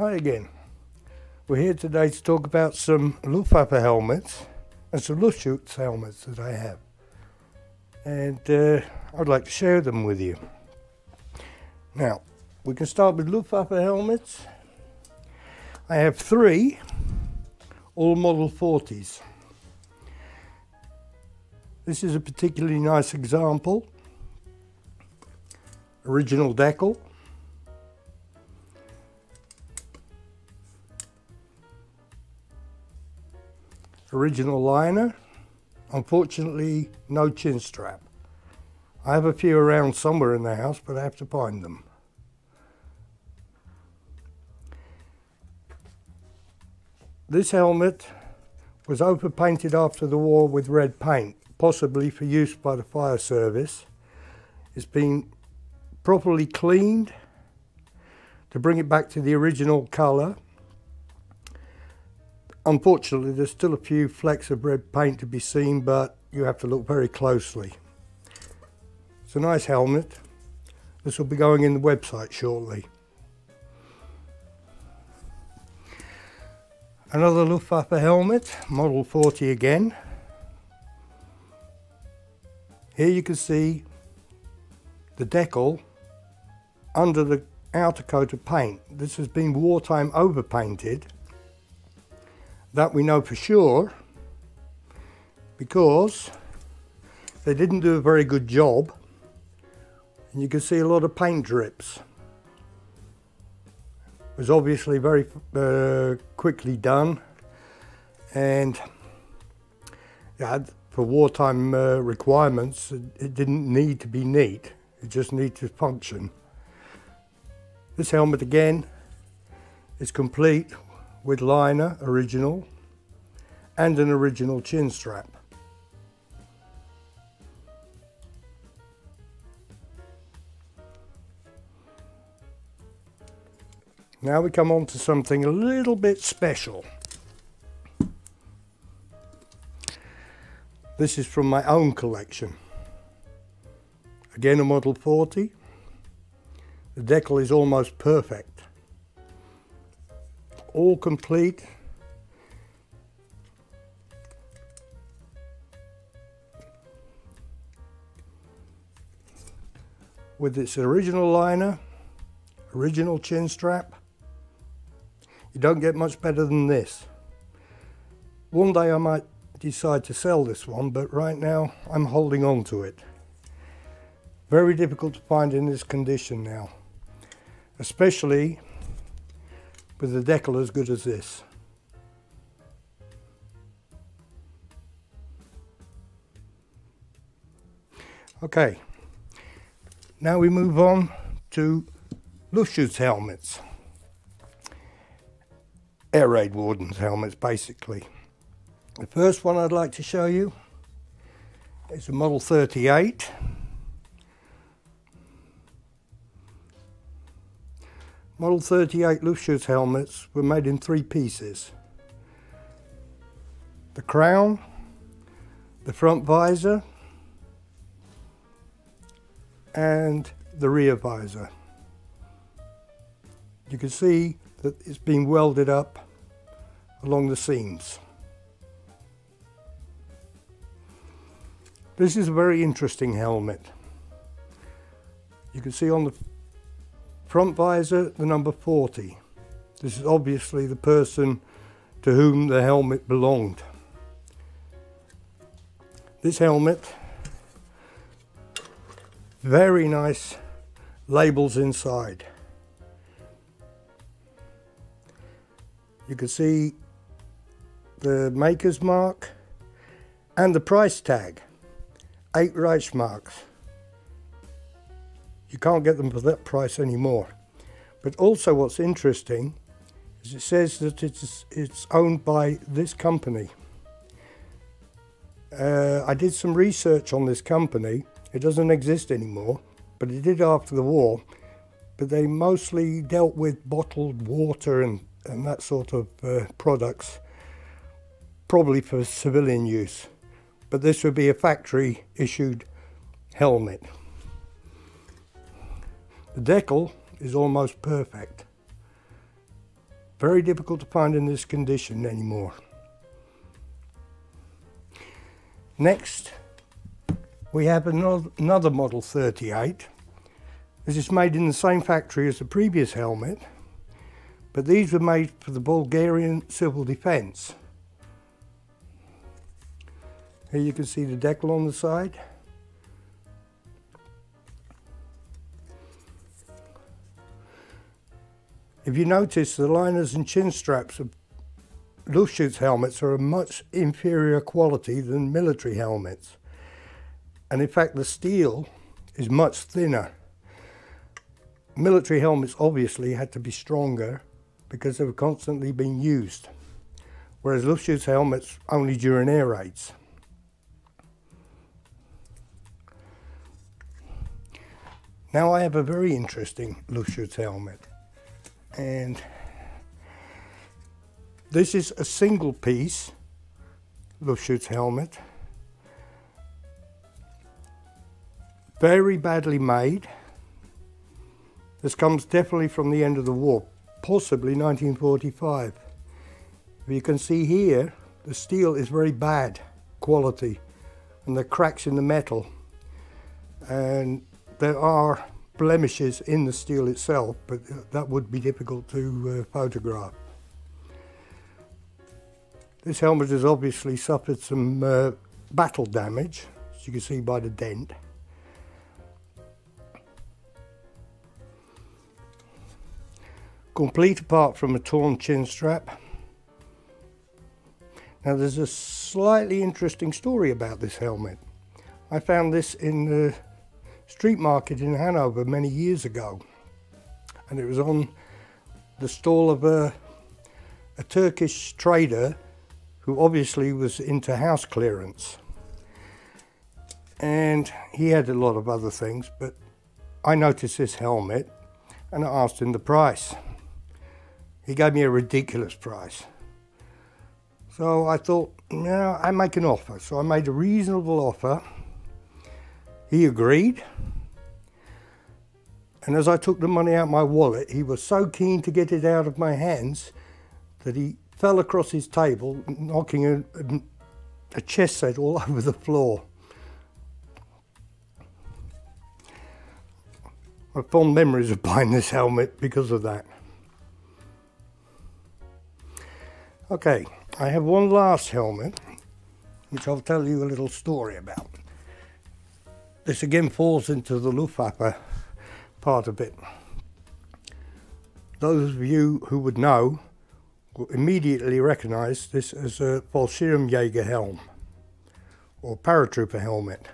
Hi again. We're here today to talk about some Luftwaffe helmets and some Luftschutz helmets that I have. And I'd like to share them with you. Now, we can start with Luftwaffe helmets. I have 3, all Model 40s. This is a particularly nice example. Original decal. Original liner. Unfortunately, no chin strap. I have a few around somewhere in the house, but I have to find them. This helmet was overpainted after the war with red paint, possibly for use by the fire service. It's been properly cleaned to bring it back to the original colour. Unfortunately, there's still a few flecks of red paint to be seen, but you have to look very closely. It's a nice helmet. This will be going in the website shortly. Another Luftwaffe helmet, Model 40 again. Here you can see the decal under the outer coat of paint. This has been wartime overpainted. That we know for sure because they didn't do a very good job, and you can see a lot of paint drips. It was obviously very quickly done, and for wartime requirements it didn't need to be neat, it just needed to function. This helmet again is complete with liner, original, and an original chin strap. Now we come on to something a little bit special. This is from my own collection. Again, a Model 40. The decal is almost perfect. All complete. With its original liner, original chin strap. You don't get much better than this. One day I might decide to sell this one, but right now I'm holding on to it. Very difficult to find in this condition now, especially with the decal as good as this. Okay, now we move on to Luftschutz helmets. Air raid wardens helmets, basically. The first one I'd like to show you is a Model 38. Model 38 Luftschutz helmets were made in 3 pieces. The crown, the front visor, and the rear visor. You can see that it's been welded up along the seams. This is a very interesting helmet. You can see on the front visor the number 40. This is obviously the person to whom the helmet belonged. This helmet, very nice labels inside. You can see the maker's mark and the price tag, 8 Reichsmarks. You can't get them for that price anymore. But also what's interesting is it says that it's owned by this company. I did some research on this company. It doesn't exist anymore, but it did after the war. But they mostly dealt with bottled water and that sort of products, probably for civilian use. But this would be a factory issued helmet. The decal is almost perfect. Very difficult to find in this condition anymore. Next, we have another Model 38. This is made in the same factory as the previous helmet, but these were made for the Bulgarian Civil Defence. Here you can see the decal on the side. If you notice, the liners and chin straps of Luftschutz's helmets are of much inferior quality than military helmets. And in fact, the steel is much thinner. Military helmets obviously had to be stronger because they were constantly being used, whereas Luftschutz's helmets only during air raids. Now I have a very interesting Luftschutz's helmet, and this is a single piece Luftschutz's helmet, very badly made. This comes definitely from the end of the war, possibly 1945. You can see here the steel is very bad quality and there are cracks in the metal, and there are blemishes in the steel itself, but that would be difficult to photograph. This helmet has obviously suffered some battle damage, as you can see by the dent. Complete apart from a torn chin strap. Now there's a slightly interesting story about this helmet. I found this in the street market in Hanover many years ago, and it was on the stall of a Turkish trader who obviously was into house clearance, and he had a lot of other things, but I noticed this helmet and I asked him the price. He gave me a ridiculous price. So I thought, no, I make an offer. So I made a reasonable offer. He agreed. And as I took the money out of my wallet, he was so keen to get it out of my hands that he fell across his table, knocking a chess set all over the floor. I have fond memories of buying this helmet because of that. Okay, I have one last helmet, which I'll tell you a little story about. This again falls into the Luftwaffe part of it. Those of you who would know will immediately recognise this as a Fallschirmjäger helm, or paratrooper helmet.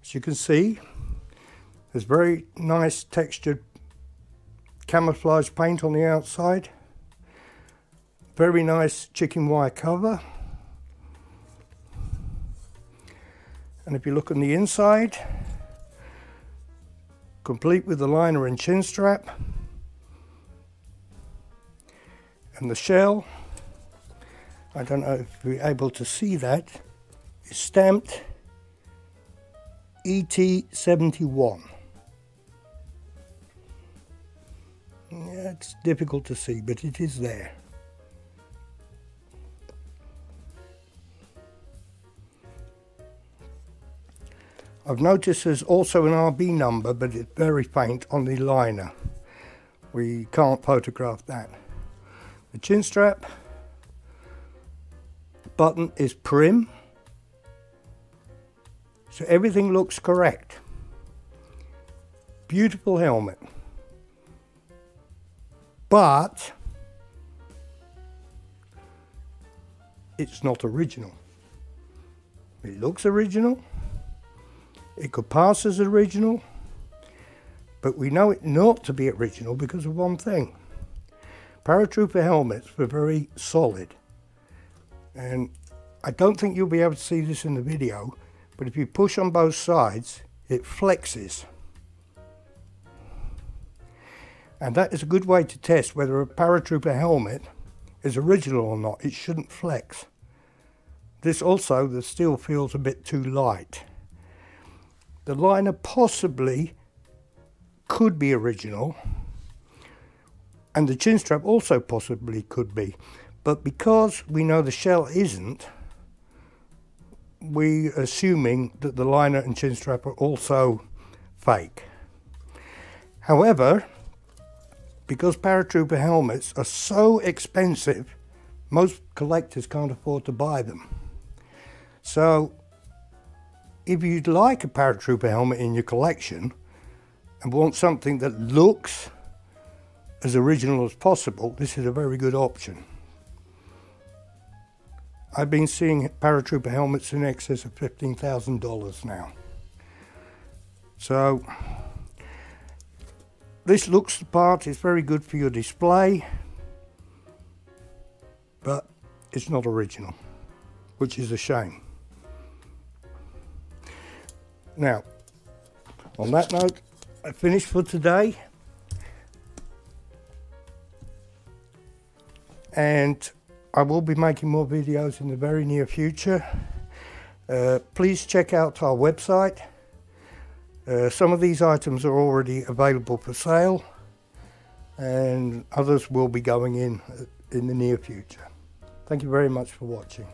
As you can see, there's very nice textured camouflage paint on the outside. Very nice chicken wire cover. And if you look on the inside, complete with the liner and chin strap. And the shell, I don't know if you're able to see that, is stamped ET71. Yeah, it's difficult to see, but it is there. I've noticed there's also an RB number, but it's very faint on the liner. We can't photograph that. The chin strap button is prim, so everything looks correct. Beautiful helmet. But it's not original. It looks original. It could pass as original, but we know it not to be original because of one thing. Paratrooper helmets were very solid, and I don't think you'll be able to see this in the video, but if you push on both sides, it flexes. And that is a good way to test whether a paratrooper helmet is original or not. It shouldn't flex. This also, the steel feels a bit too light. The liner possibly could be original. And the chin strap also possibly could be. But because we know the shell isn't, we're assuming that the liner and chin strap are also fake. However, because paratrooper helmets are so expensive, most collectors can't afford to buy them. So if you'd like a paratrooper helmet in your collection and want something that looks as original as possible, this is a very good option. I've been seeing paratrooper helmets in excess of $15,000 now. So this looks the part, it's very good for your display, but it's not original, which is a shame. Now, on that note, I finished for today. And I will be making more videos in the very near future. Please check out our website. Some of these items are already available for sale, and others will be going in the near future. Thank you very much for watching.